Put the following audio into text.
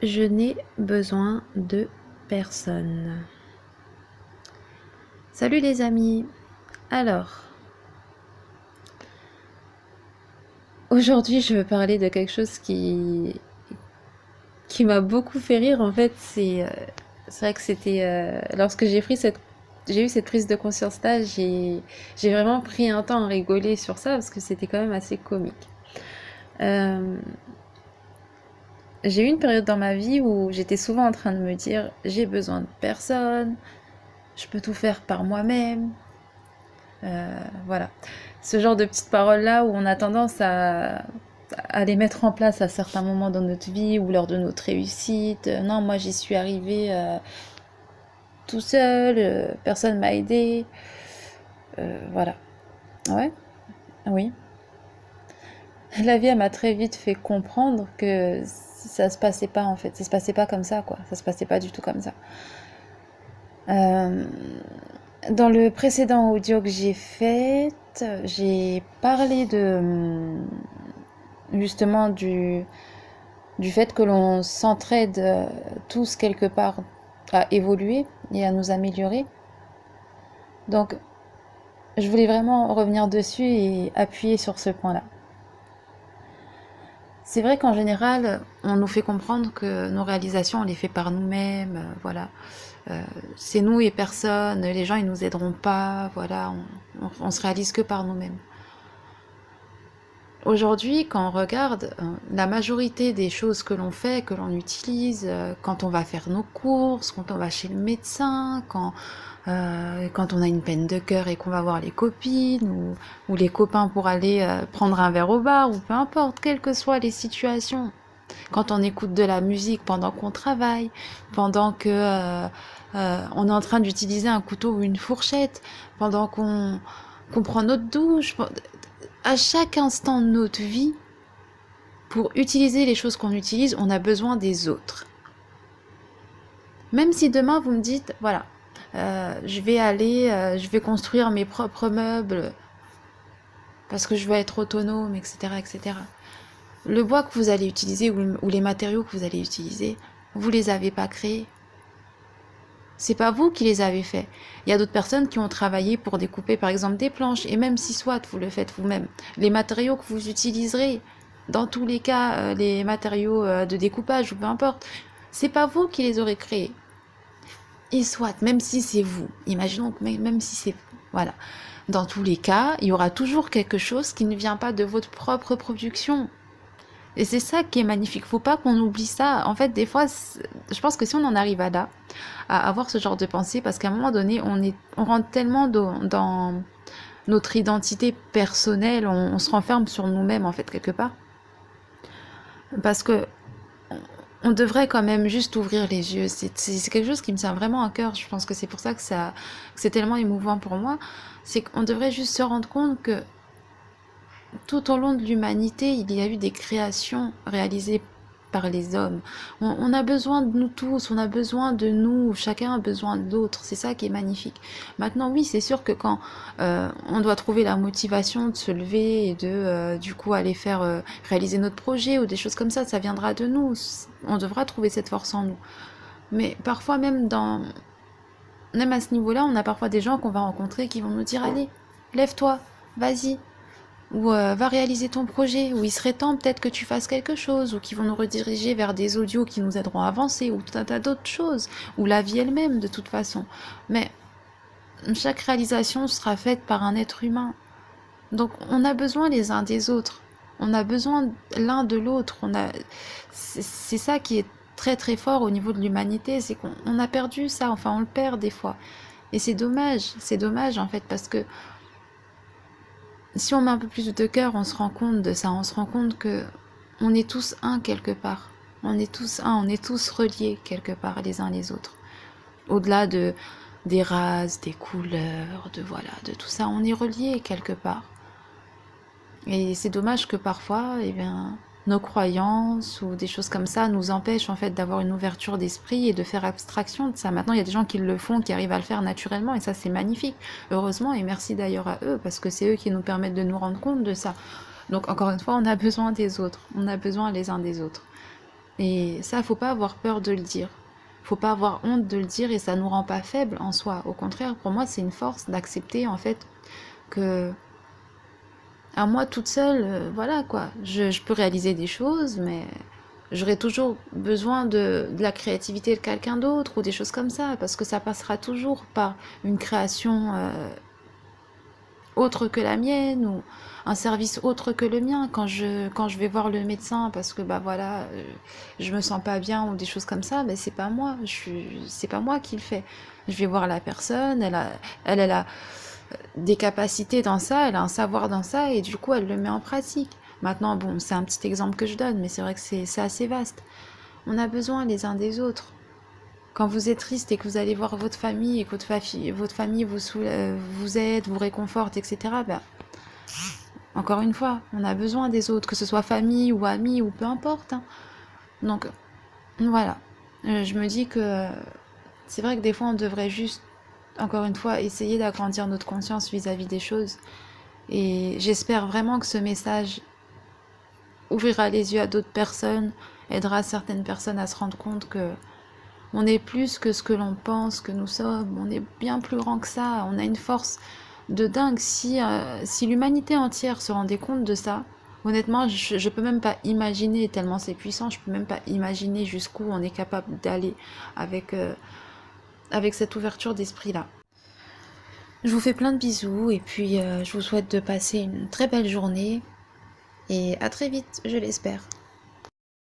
Je n'ai besoin de personne. Salut les amis. Alors, aujourd'hui, je veux parler de quelque chose qui m'a beaucoup fait rire. En fait, c'est vrai que c'était lorsque j'ai eu cette prise de conscience là, j'ai vraiment pris un temps à rigoler sur ça parce que c'était quand même assez comique. Euh, j'ai eu une période dans ma vie où j'étais souvent en train de me dire j'ai besoin de personne, je peux tout faire par moi-même. Voilà. Ce genre de petites paroles-là où on a tendance à les mettre en place à certains moments dans notre vie ou lors de notre réussite. Non, moi j'y suis arrivé tout seul, personne m'a aidé. Voilà. Ouais, oui. La vie, elle m'a très vite fait comprendre que ça se passait pas en fait. Ça se passait pas comme ça, quoi. Ça se passait pas du tout comme ça. Euh, Dans le précédent audio que j'ai fait, j'ai parlé de justement du fait que l'on s'entraide tous quelque part à évoluer et à nous améliorer. Donc, je voulais vraiment revenir dessus et appuyer sur ce point-là. C'est vrai qu'en général, on nous fait comprendre que nos réalisations, on les fait par nous-mêmes, voilà. C'est nous et personne, les gens ils nous aideront pas, voilà, on se réalise que par nous-mêmes. Aujourd'hui, quand on regarde la majorité des choses que l'on fait, que l'on utilise, quand on va faire nos courses, quand on va chez le médecin, quand on a une peine de cœur et qu'on va voir les copines ou les copains pour aller prendre un verre au bar, ou peu importe, quelles que soient les situations, quand on écoute de la musique pendant qu'on travaille, pendant que on est en train d'utiliser un couteau ou une fourchette, pendant qu'on prend notre douche, à chaque instant de notre vie, pour utiliser les choses qu'on utilise, on a besoin des autres. Même si demain vous me dites, voilà, je vais construire mes propres meubles parce que je veux être autonome, etc., etc. Le bois que vous allez utiliser ou les matériaux que vous allez utiliser, vous les avez pas créés. C'est pas vous qui les avez faits. Il y a d'autres personnes qui ont travaillé pour découper par exemple des planches, et même si soit vous le faites vous-même, les matériaux que vous utiliserez, dans tous les cas, les matériaux de découpage ou peu importe, c'est pas vous qui les aurez créés. Et soit, même si c'est vous, imaginons que même si c'est vous, voilà. Dans tous les cas, il y aura toujours quelque chose qui ne vient pas de votre propre production. Et c'est ça qui est magnifique. Faut pas qu'on oublie ça. En fait, des fois, je pense que si on en arrive à là, à avoir ce genre de pensée, parce qu'à un moment donné, on rentre tellement dans notre identité personnelle, on se renferme sur nous-mêmes, en fait, quelque part. Parce que on devrait quand même juste ouvrir les yeux. C'est quelque chose qui me tient vraiment à cœur. Je pense que c'est pour ça que c'est tellement émouvant pour moi. C'est qu'on devrait juste se rendre compte que tout au long de l'humanité, il y a eu des créations réalisées par les hommes. On a besoin de nous tous, on a besoin de nous, chacun a besoin de l'autre, c'est ça qui est magnifique. Maintenant, oui, c'est sûr que quand on doit trouver la motivation de se lever et de du coup aller faire réaliser notre projet ou des choses comme ça viendra de nous. On devra trouver cette force en nous. Mais parfois même à ce niveau-là, on a parfois des gens qu'on va rencontrer qui vont nous dire allez, lève-toi, vas-y, ou va réaliser ton projet, ou il serait temps peut-être que tu fasses quelque chose, ou qui vont nous rediriger vers des audios qui nous aideront à avancer, ou tout un tas d'autres choses, ou la vie elle-même de toute façon. Mais chaque réalisation sera faite par un être humain. Donc on a besoin les uns des autres, on a besoin l'un de l'autre, c'est ça qui est très très fort au niveau de l'humanité, c'est qu'on a perdu ça, enfin on le perd des fois. Et c'est dommage en fait, parce que si on met un peu plus de cœur, on se rend compte de ça, on se rend compte que on est tous un quelque part. On est tous un, on est tous reliés quelque part les uns les autres. Au-delà des races, des couleurs, de voilà, de tout ça, on est reliés quelque part. Et c'est dommage que parfois, eh bien, nos croyances ou des choses comme ça nous empêchent en fait d'avoir une ouverture d'esprit et de faire abstraction de ça. Maintenant, il y a des gens qui le font, qui arrivent à le faire naturellement, et ça c'est magnifique. Heureusement, et merci d'ailleurs à eux, parce que c'est eux qui nous permettent de nous rendre compte de ça. Donc encore une fois, on a besoin des autres, on a besoin les uns des autres. Et ça, faut pas avoir peur de le dire. Faut pas avoir honte de le dire et ça nous rend pas faibles en soi. Au contraire, pour moi, c'est une force d'accepter en fait que à moi toute seule, voilà quoi, je peux réaliser des choses, mais j'aurai toujours besoin de la créativité de quelqu'un d'autre ou des choses comme ça, parce que ça passera toujours par une création autre que la mienne ou un service autre que le mien quand je vais voir le médecin parce que bah voilà je me sens pas bien ou des choses comme ça, mais c'est pas moi, c'est pas moi qui le fais. Je vais voir la personne, elle a des capacités dans ça, elle a un savoir dans ça et du coup elle le met en pratique. Maintenant bon, c'est un petit exemple que je donne, mais c'est vrai que c'est assez vaste. On a besoin les uns des autres. Quand vous êtes triste et que vous allez voir votre famille et que votre famille vous aide, vous réconforte, etc., ben, encore une fois, on a besoin des autres, que ce soit famille ou amis ou peu importe, hein. Donc voilà. Je me dis que c'est vrai que des fois on devrait juste, encore une fois, essayer d'agrandir notre conscience vis-à-vis des choses. Et j'espère vraiment que ce message ouvrira les yeux à d'autres personnes, aidera certaines personnes à se rendre compte que on est plus que ce que l'on pense que nous sommes, on est bien plus grand que ça, on a une force de dingue. Si l'humanité entière se rendait compte de ça, honnêtement, je peux même pas imaginer, tellement c'est puissant, je peux même pas imaginer jusqu'où on est capable d'aller avec, avec cette ouverture d'esprit-là. Je vous fais plein de bisous et puis je vous souhaite de passer une très belle journée et à très vite, je l'espère.